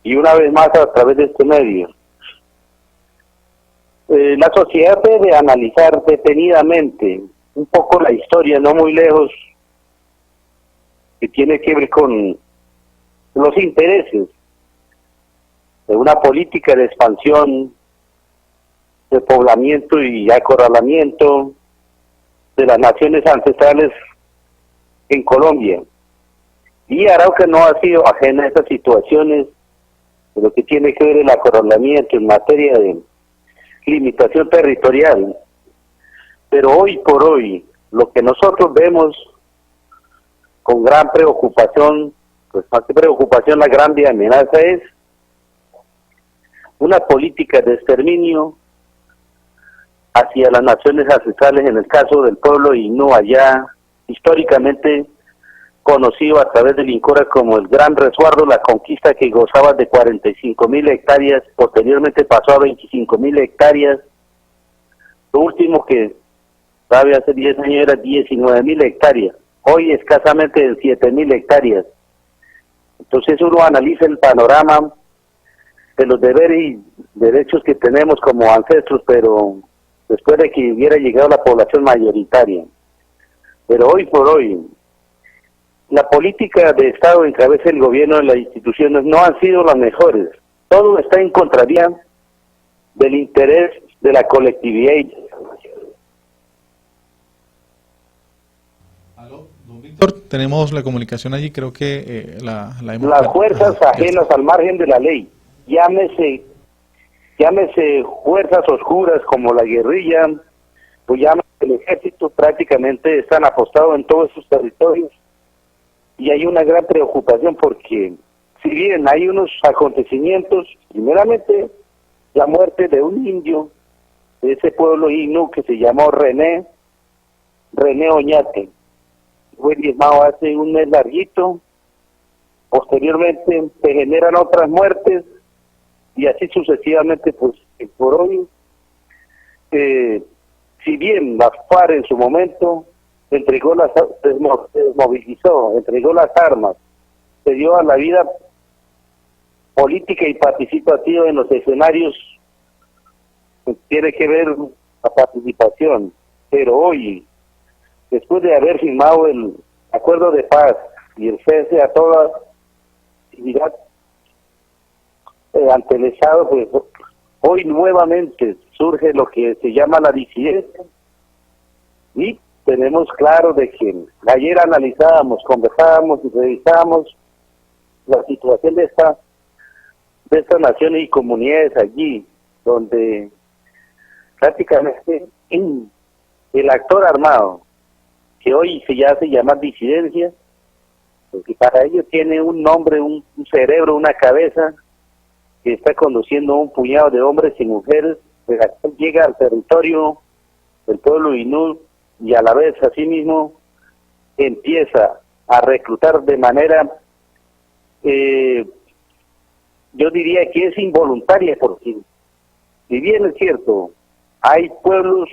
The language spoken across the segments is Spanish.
y una vez más a través de este medio. La sociedad debe analizar detenidamente un poco la historia, no muy lejos, que tiene que ver con los intereses de una política de expansión, de poblamiento y acorralamiento de las naciones ancestrales en Colombia. Y Arauca no ha sido ajena a estas situaciones de lo que tiene que ver el acorralamiento en materia de limitación territorial. Pero hoy por hoy, lo que nosotros vemos con gran preocupación, pues más que preocupación, la gran amenaza es una política de exterminio hacia las naciones ancestrales, en el caso del pueblo Inú, allá históricamente conocido a través del INCORA como el Gran Resguardo, la conquista que gozaba de 45.000 hectáreas, posteriormente pasó a 25.000 hectáreas, lo último que todavía hace 10 años era 19.000 hectáreas, hoy escasamente en 7.000 hectáreas. Entonces uno analiza el panorama de los deberes y derechos que tenemos como ancestros, pero después de que hubiera llegado la población mayoritaria. Pero hoy por hoy, la política de Estado en cabeza del gobierno de las instituciones no han sido las mejores. Todo está en contravía del interés de la colectividad. Aló, don Víctor, tenemos la comunicación allí, creo que la hemos... Las fuerzas ajenas al margen de la ley, llámese fuerzas oscuras como la guerrilla, o llámese el ejército, prácticamente están apostados en todos sus territorios. Y hay una gran preocupación porque, si bien hay unos acontecimientos, primeramente la muerte de un indio de ese pueblo Inú que se llamó René Oñate, fue diezmado hace un mes larguito, posteriormente se generan otras muertes y así sucesivamente, pues por hoy, si bien la FARC en su momento desmovilizó, entregó las armas, se dio a la vida política y participativa en los escenarios, pues tiene que ver la participación, pero hoy, después de haber firmado el acuerdo de paz y el cese a toda actividad ante el Estado, pues hoy nuevamente surge lo que se llama la disidencia, y tenemos claro de que ayer analizábamos, conversábamos y revisábamos la situación de estas naciones y comunidades allí, donde prácticamente el actor armado, que hoy ya se llama disidencia, porque para ellos tiene un nombre, un cerebro, una cabeza, que está conduciendo un puñado de hombres y mujeres, pero llega al territorio del pueblo Inú y a la vez asimismo empieza a reclutar de manera, yo diría que es involuntaria, porque si bien es cierto, hay pueblos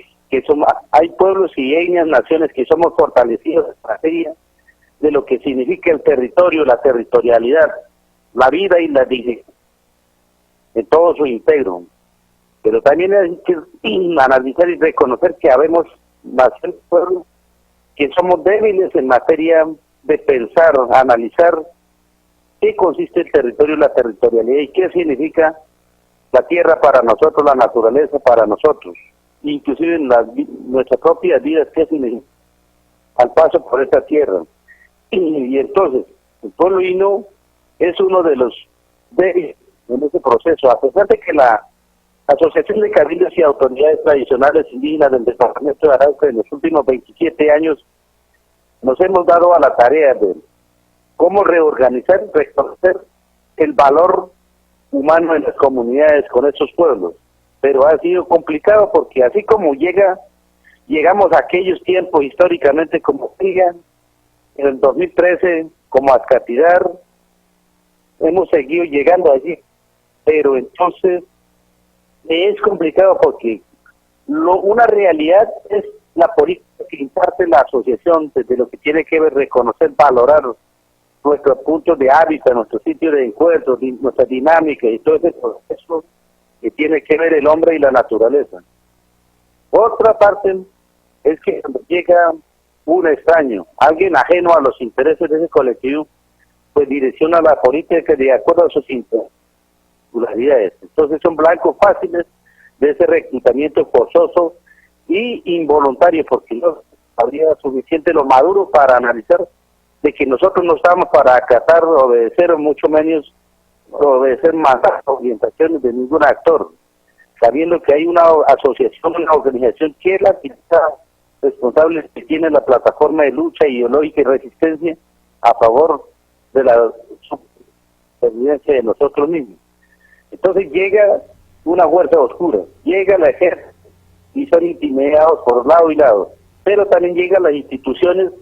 y etnias, naciones que somos fortalecidos en materia de lo que significa el territorio, la territorialidad, la vida y la dignidad en todo su integro, pero también hay que analizar y reconocer que habemos naciones, pueblos, que somos débiles en materia de pensar, analizar qué consiste el territorio y la territorialidad y qué significa la tierra para nosotros, la naturaleza para nosotros, inclusive en nuestras propias vidas, qué significa al paso por esta tierra. Y entonces, el pueblo Inú es uno de los débiles en ese proceso, a pesar de que la Asociación de Cabildos y Autoridades Tradicionales Indígenas del Departamento de Arauca en los últimos 27 años nos hemos dado a la tarea de cómo reorganizar y reconocer el valor humano en las comunidades con estos pueblos, pero ha sido complicado porque así como llegamos a aquellos tiempos históricamente como Piga, en el 2013 como Ascatidar, hemos seguido llegando allí, pero entonces es complicado porque una realidad es la política que imparte la asociación desde lo que tiene que ver reconocer, valorar nuestros puntos de hábitat, nuestros sitios de encuentro, nuestra dinámica y todo ese proceso que tiene que ver el hombre y la naturaleza. Otra parte es que cuando llega un extraño, alguien ajeno a los intereses de ese colectivo, pues direcciona la política de acuerdo a sus particularidades. Entonces son blancos fáciles de ese reclutamiento forzoso y involuntario, porque no habría suficiente lo maduro para analizar de que nosotros no estamos para acatar, obedecer o mucho menos obedecer más las orientaciones de ningún actor, sabiendo que hay una asociación, una organización que es la que está responsable, que tiene la plataforma de lucha ideológica y resistencia a favor de la supervivencia de nosotros mismos. Entonces llega una fuerza oscura, llega la ejército y son intimidados por lado y lado, pero también llegan las instituciones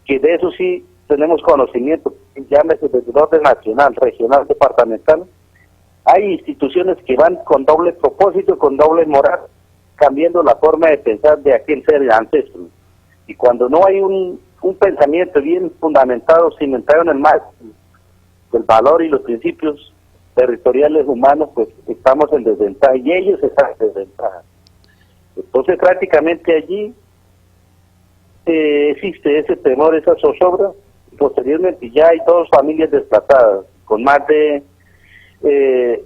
que de eso sí tenemos conocimiento, llámese desde el orden nacional, regional, departamental. Hay instituciones que van con doble propósito, con doble moral, cambiando la forma de pensar de aquel ser ancestro. Y cuando no hay un pensamiento bien fundamentado, cimentado en el máximo, el valor y los principios territoriales humanos, pues estamos en desventaja, y ellos están en desventaja. Entonces prácticamente allí existe ese temor, esa zozobra. Posteriormente ya hay 2 familias desplazadas, con más de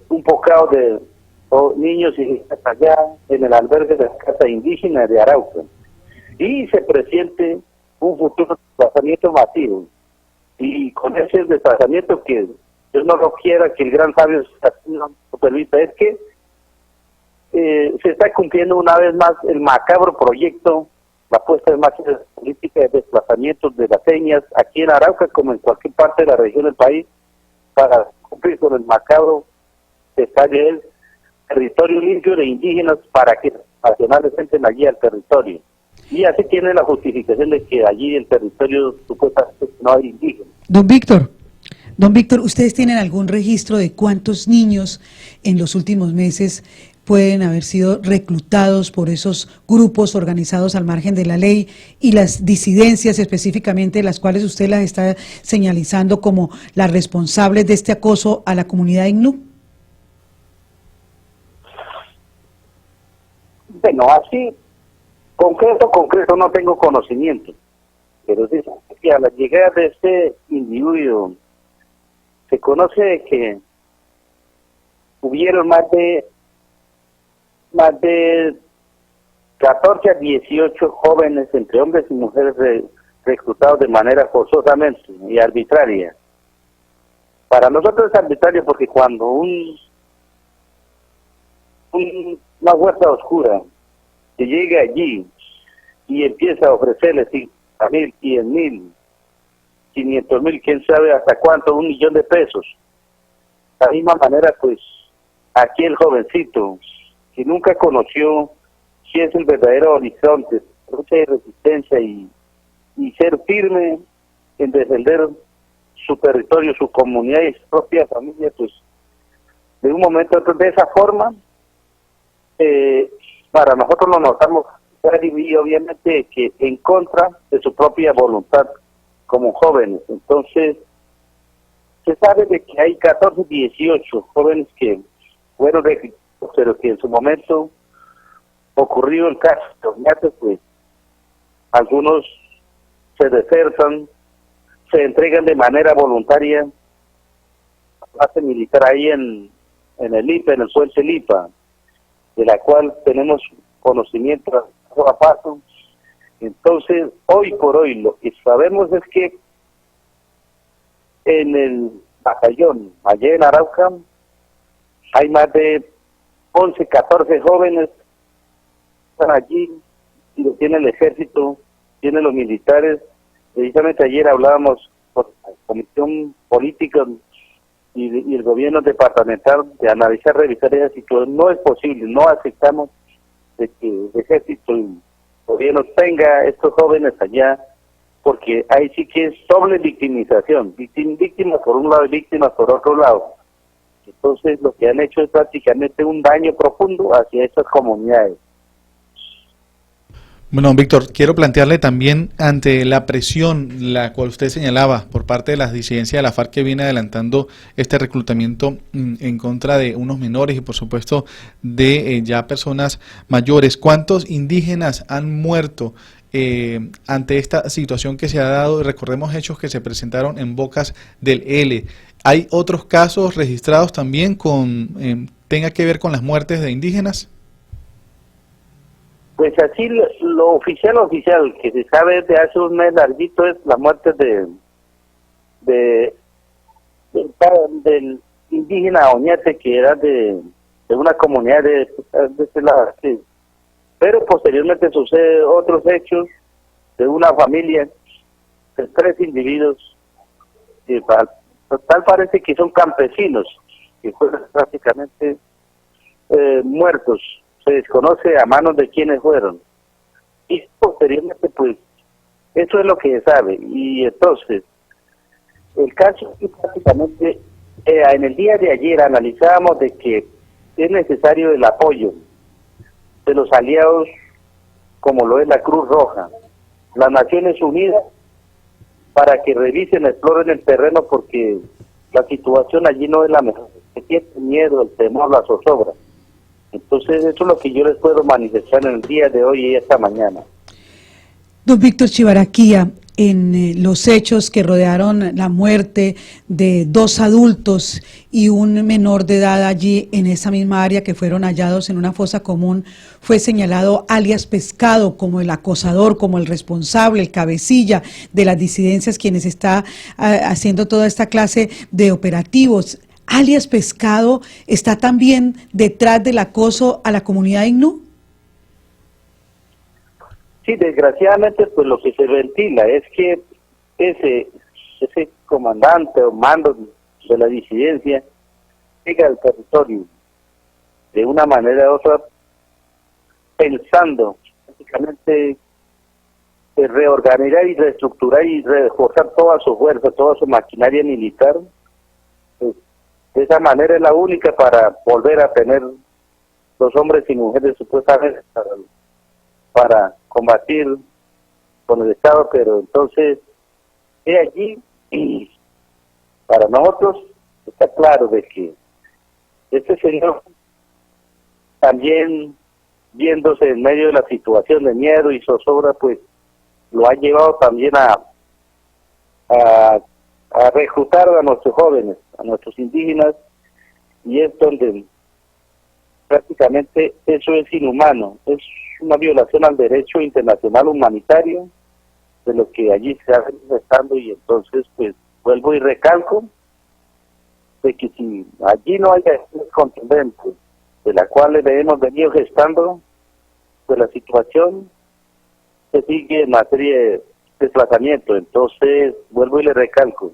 un pocado de niños y niñas allá en el albergue de la casa indígena de Arauca. Y se presiente un futuro desplazamiento masivo. Y con ese desplazamiento que Dios no lo quiera, que el gran sabio no lo permita, es que se está cumpliendo una vez más el macabro proyecto, la puesta en marcha de la política de desplazamientos de las señas aquí en Arauca como en cualquier parte de la región del país, para cumplir con el macabro detalle del territorio limpio de indígenas para que los nacionales entren allí al territorio. Y así tiene la justificación de que allí el territorio supuestamente no hay indígenas. Don Víctor, ¿ustedes tienen algún registro de cuántos niños en los últimos meses pueden haber sido reclutados por esos grupos organizados al margen de la ley y las disidencias específicamente, las cuales usted las está señalizando como las responsables de este acoso a la comunidad INLU? Bueno, así, concreto no tengo conocimiento, pero sí que a la llegada de este individuo se conoce que hubieron más de 14 a 18 jóvenes, entre hombres y mujeres, reclutados de manera forzosamente y arbitraria. Para nosotros es arbitrario porque cuando una fuerza oscura que llega allí y empieza a ofrecerles 50.000, 100.000, 500.000, quién sabe hasta cuánto, 1 millón de pesos. De la misma manera, pues, aquí el jovencito, que nunca conoció si es el verdadero horizonte, lucha de resistencia y ser firme en defender su territorio, su comunidad y su propia familia, pues, de un momento a otro, de esa forma, para nosotros lo notamos y obviamente que en contra de su propia voluntad como jóvenes. Entonces se sabe de que hay 14, 18 jóvenes que fueron reclutados, pero que en su momento ocurrió el caso, pues algunos se desertan, se entregan de manera voluntaria a la base militar ahí en el IPA, en el puente Lipa, de la cual tenemos conocimiento a paso. Entonces, hoy por hoy, lo que sabemos es que en el batallón, allá en Arauca, hay más de 11, 14 jóvenes que están allí, y lo tiene el ejército, tiene los militares. Precisamente ayer hablábamos con la Comisión Política y el gobierno departamental de analizar, revisar esa situación. No es posible, no aceptamos de que el ejército y el gobierno tenga estos jóvenes allá, porque ahí sí que es doble victimización, víctimas por un lado y víctimas por otro lado. Entonces lo que han hecho es prácticamente un daño profundo hacia estas comunidades. Bueno, Víctor, quiero plantearle también ante la presión, la cual usted señalaba por parte de las disidencias de la FARC que viene adelantando este reclutamiento en contra de unos menores y por supuesto de ya personas mayores. ¿Cuántos indígenas han muerto ante esta situación que se ha dado? Recordemos hechos que se presentaron en Bocas del L. ¿Hay otros casos registrados también con tenga que ver con las muertes de indígenas? Pues así lo oficial que se sabe desde hace un mes larguito es la muerte del indígena Oñate, que era de una comunidad de ese lado. Sí. Pero posteriormente sucede otros hechos de una familia de 3 individuos que tal parece que son campesinos que fueron prácticamente muertos. Se desconoce a manos de quienes fueron. Y posteriormente, pues, eso es lo que se sabe. Y entonces, el caso es que prácticamente en el día de ayer analizábamos de que es necesario el apoyo de los aliados, como lo es la Cruz Roja, las Naciones Unidas, para que revisen, exploren el terreno, porque la situación allí no es la mejor. Se tiene miedo, el temor, la zozobra. Entonces, eso es lo que yo les puedo manifestar en el día de hoy y esta mañana. Don Víctor Chivarraquía, en los hechos que rodearon la muerte de 2 adultos y un menor de edad allí en esa misma área que fueron hallados en una fosa común, fue señalado alias Pescado como el acosador, como el responsable, el cabecilla de las disidencias, quienes está haciendo toda esta clase de operativos. ¿Alias Pescado está también detrás del acoso a la comunidad Innu? Sí, desgraciadamente, pues lo que se ventila es que ese comandante o mando de la disidencia llega al territorio de una manera u otra, pensando prácticamente reorganizar y reestructurar y reforzar toda su fuerza, toda su maquinaria militar. Pues, de esa manera es la única para volver a tener los hombres y mujeres supuestamente para combatir con el Estado, pero entonces de allí, y para nosotros está claro de que este señor también, viéndose en medio de la situación de miedo y zozobra, pues lo ha llevado también a reclutar a nuestros jóvenes, a nuestros indígenas, y es donde prácticamente eso es inhumano, es una violación al derecho internacional humanitario de lo que allí se ha venido gestando. Y entonces, pues, vuelvo y recalco de que si allí no hay acciones contundentes de la cual le hemos venido gestando, pues la situación se sigue en materia de desplazamiento. Entonces, vuelvo y le recalco,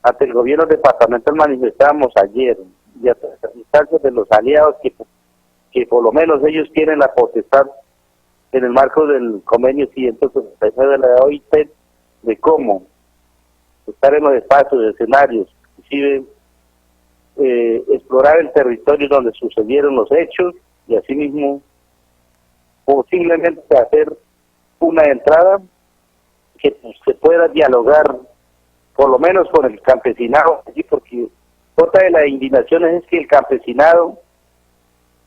ante el gobierno departamental manifestamos ayer, y hasta las instancias de los aliados, que por lo menos ellos tienen la potestad en el marco del convenio 169 de la OIT de cómo estar en los espacios, de escenarios, inclusive explorar el territorio donde sucedieron los hechos y asimismo posiblemente hacer una entrada que se pueda dialogar por lo menos con el campesinado allí, porque otra de las indignaciones es que el campesinado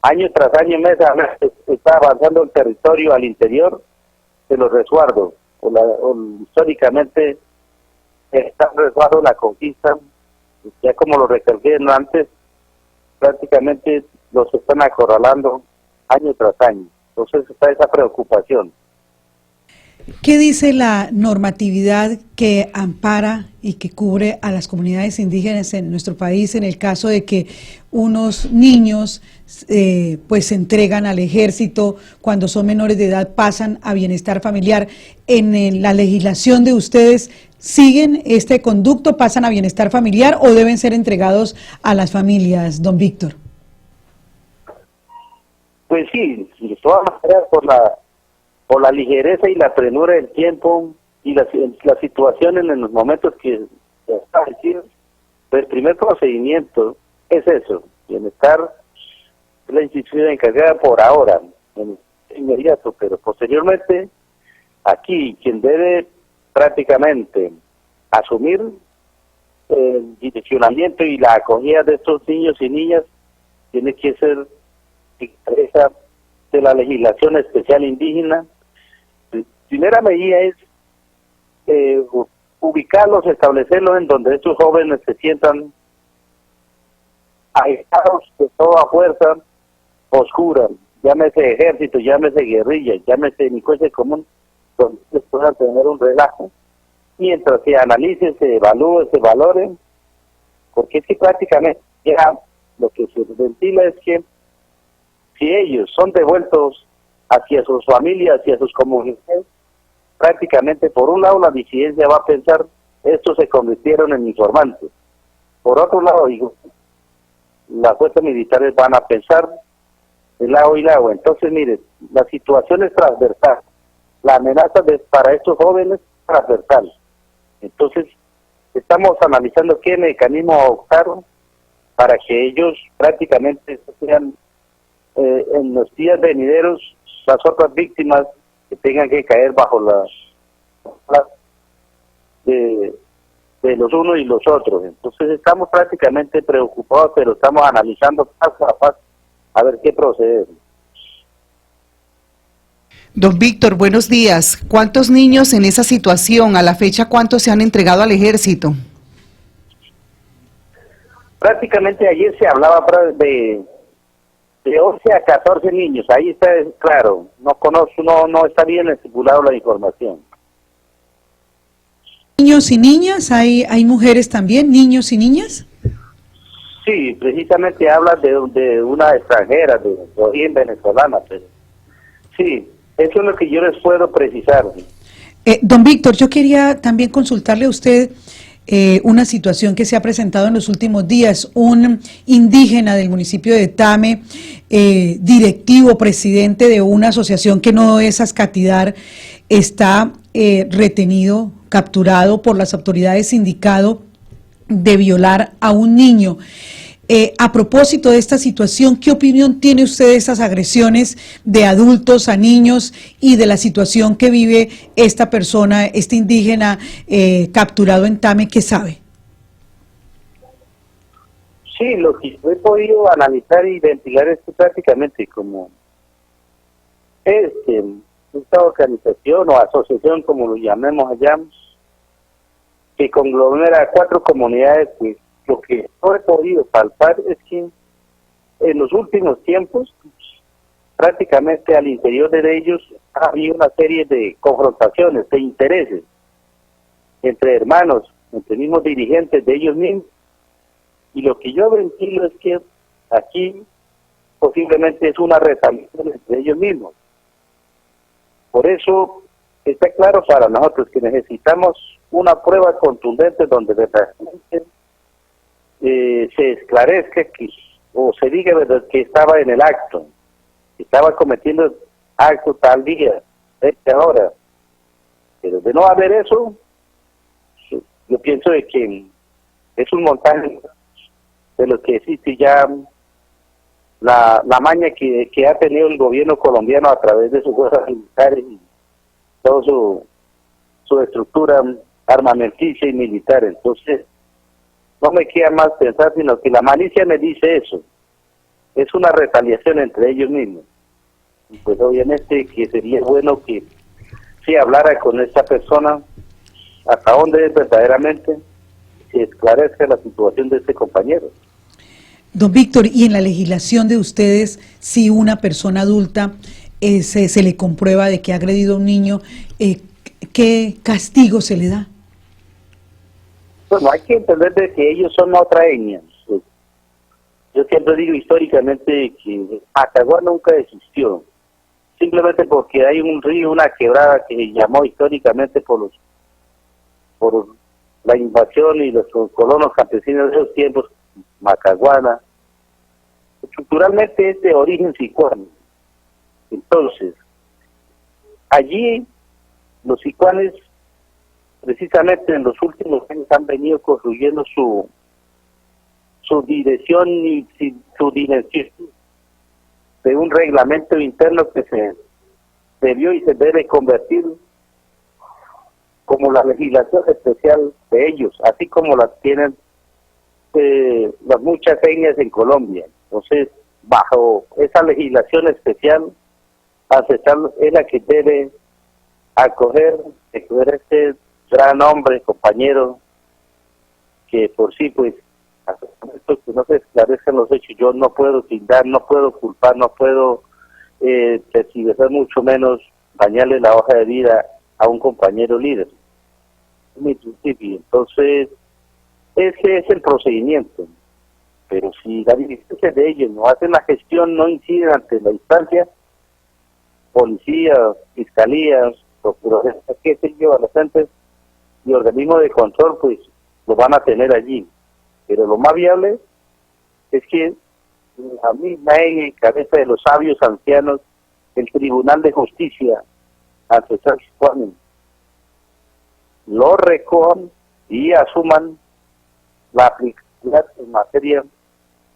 año tras año, mes a mes, está avanzando el territorio al interior de los resguardos, históricamente está el resguardo de la conquista, ya como lo recalqué antes, prácticamente los están acorralando año tras año. Entonces está esa preocupación. ¿Qué dice la normatividad que ampara y que cubre a las comunidades indígenas en nuestro país en el caso de que unos niños pues se entregan al ejército, cuando son menores de edad pasan a bienestar familiar? ¿En la legislación de ustedes siguen este conducto, pasan a bienestar familiar o deben ser entregados a las familias, don Víctor? Pues sí, de todas maneras, por la ligereza y la premura del tiempo y la situación en los momentos que se establecieron, el primer procedimiento es eso, bienestar, la institución encargada por ahora, inmediato, pero posteriormente aquí quien debe prácticamente asumir el direccionamiento y la acogida de estos niños y niñas tiene que ser esa de la legislación especial indígena. Primera medida es ubicarlos, establecerlos en donde estos jóvenes se sientan aislados de toda fuerza oscura, llámese ejército, llámese guerrilla, llámese delincuencia común, donde ustedes puedan tener un relajo, mientras se analice, se evalúe, se valore, porque es que prácticamente ya lo que se ventila es que si ellos son devueltos hacia sus familias, hacia sus comunidades, prácticamente por un lado la disidencia va a pensar, estos se convirtieron en informantes. Por otro lado, digo, las fuerzas militares van a pensar de lado y lado. Entonces, mire, la situación es transversal. La amenaza para estos jóvenes es transversal. Entonces, estamos analizando qué mecanismo adoptar para que ellos prácticamente sean en los días venideros las otras víctimas que tengan que caer bajo las de los unos y los otros. Entonces estamos prácticamente preocupados, pero estamos analizando paso a paso a ver qué proceder. Don Víctor, buenos días. ¿Cuántos niños en esa situación? A la fecha, ¿cuántos se han entregado al ejército? Prácticamente ayer se hablaba de 11 a 14 niños. Ahí está claro. No conozco, no está bien estipulado la información. ¿Niños y niñas? ¿Hay mujeres también, niños y niñas? Sí, precisamente habla de una extranjera, de origen venezolana. Pero sí, eso es lo que yo les puedo precisar. Don Víctor, yo quería también consultarle a usted una situación que se ha presentado en los últimos días. Un indígena del municipio de Tame, directivo, presidente de una asociación que no es Ascatidar, está retenido, capturado por las autoridades, indicado de violar a un niño. A propósito de esta situación, ¿qué opinión tiene usted de esas agresiones de adultos a niños y de la situación que vive esta persona, este indígena capturado en Tame? ¿Qué sabe? Sí, lo que he podido analizar y ventilar es que prácticamente como esta organización o asociación, como lo llamemos allá, que conglomera 4 comunidades, pues lo que no he podido palpar es que en los últimos tiempos, prácticamente al interior de ellos ha habido una serie de confrontaciones, de intereses entre hermanos, entre mismos dirigentes de ellos mismos, y lo que yo ventilo es que aquí posiblemente es una retaliación entre ellos mismos. Por eso está claro para nosotros que necesitamos una prueba contundente donde verdaderamente se esclarezca o se diga verdad que estaba en el acto, que estaba cometiendo el acto tal día, esta hora. Pero de no haber eso, yo pienso de que es un montaje de lo que existe ya la maña que ha tenido el gobierno colombiano a través de sus fuerzas militares y toda su estructura armamenticia y militar. Entonces, no me queda más pensar, sino que la malicia me dice eso. Es una retaliación entre ellos mismos. Y pues obviamente que sería bueno que se hablara con esta persona hasta dónde es verdaderamente, se esclarezca la situación de este compañero. Don Víctor, y en la legislación de ustedes, si una persona adulta se le comprueba de que ha agredido a un niño, ¿qué castigo se le da? Bueno, hay que entender de que ellos son otra etnia. Yo siempre digo históricamente que Macaguá nunca existió, simplemente porque hay un río, una quebrada que se llamó históricamente por la invasión y los colonos campesinos de esos tiempos, Macaguana. Estructuralmente es de origen sicuano. Entonces, allí los sicuanes precisamente en los últimos años han venido construyendo su dirección y su dimensión de un reglamento interno que se debió y se debe convertir como la legislación especial de ellos, así como las tienen las muchas etnias en Colombia. Entonces, bajo esa legislación especial, ancestral es la que debe acoger este gran hombre, compañero, que por sí, pues, hasta esto que no se esclarezcan los hechos, yo no puedo tildar, no puedo culpar, no puedo tergiversar, mucho menos dañarle la hoja de vida a un compañero líder. Es mi principio. Entonces, ese es el procedimiento. Pero si la dirigencia de ellos no hacen la gestión, no inciden ante la instancia, policías, fiscalías, procuradurías, qué sé yo, adolescentes y organismos de control, pues lo van a tener allí. Pero lo más viable es que la misma en cabeza de los sabios ancianos, el Tribunal de Justicia ancestral lo recojan y asuman la aplicabilidad en materia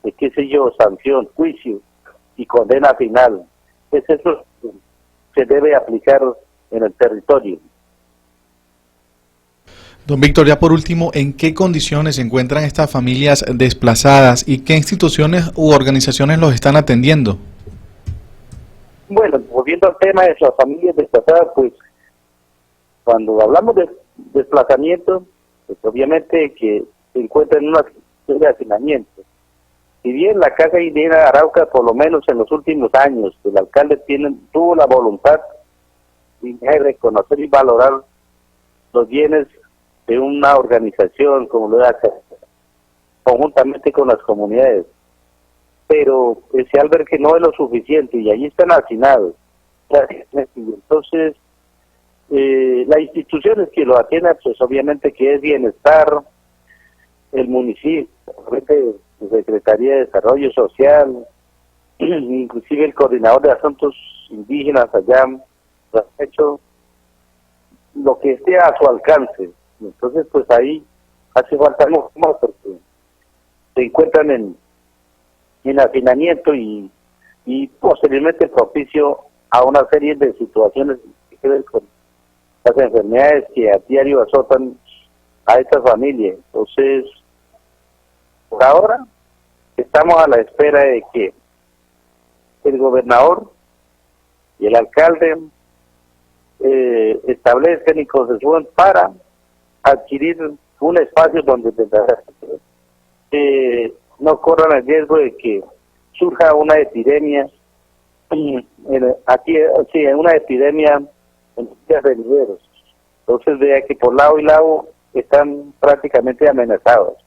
de, qué sé yo, sanción, juicio y condena final. Es eso que se debe aplicar en el territorio. Don Víctor, ya por último, ¿en qué condiciones se encuentran estas familias desplazadas y qué instituciones u organizaciones los están atendiendo? Bueno, volviendo al tema de las familias desplazadas, pues cuando hablamos de desplazamiento, pues obviamente que se encuentra en una situación de hacinamiento. Si bien la Casa Indígena de Arauca, por lo menos en los últimos años, el alcalde tuvo la voluntad de reconocer y valorar los bienes de una organización como lo hace conjuntamente con las comunidades, pero ese al ver que no es lo suficiente y allí están hacinados, entonces las instituciones que lo atienden, pues obviamente que es Bienestar, el municipio, la Secretaría de Desarrollo Social, inclusive el coordinador de asuntos indígenas allá, ha hecho lo que esté a su alcance. Entonces, pues ahí hace falta mucho más porque se encuentran en hacinamiento y posteriormente propicio a una serie de situaciones que tienen que ver con las enfermedades que a diario azotan a esta familia. Entonces, por ahora estamos a la espera de que el gobernador y el alcalde establezcan y consensúen para adquirir un espacio donde no corran el riesgo de que surja una epidemia una epidemia en días venideros. Entonces vea que por lado y lado están prácticamente amenazados.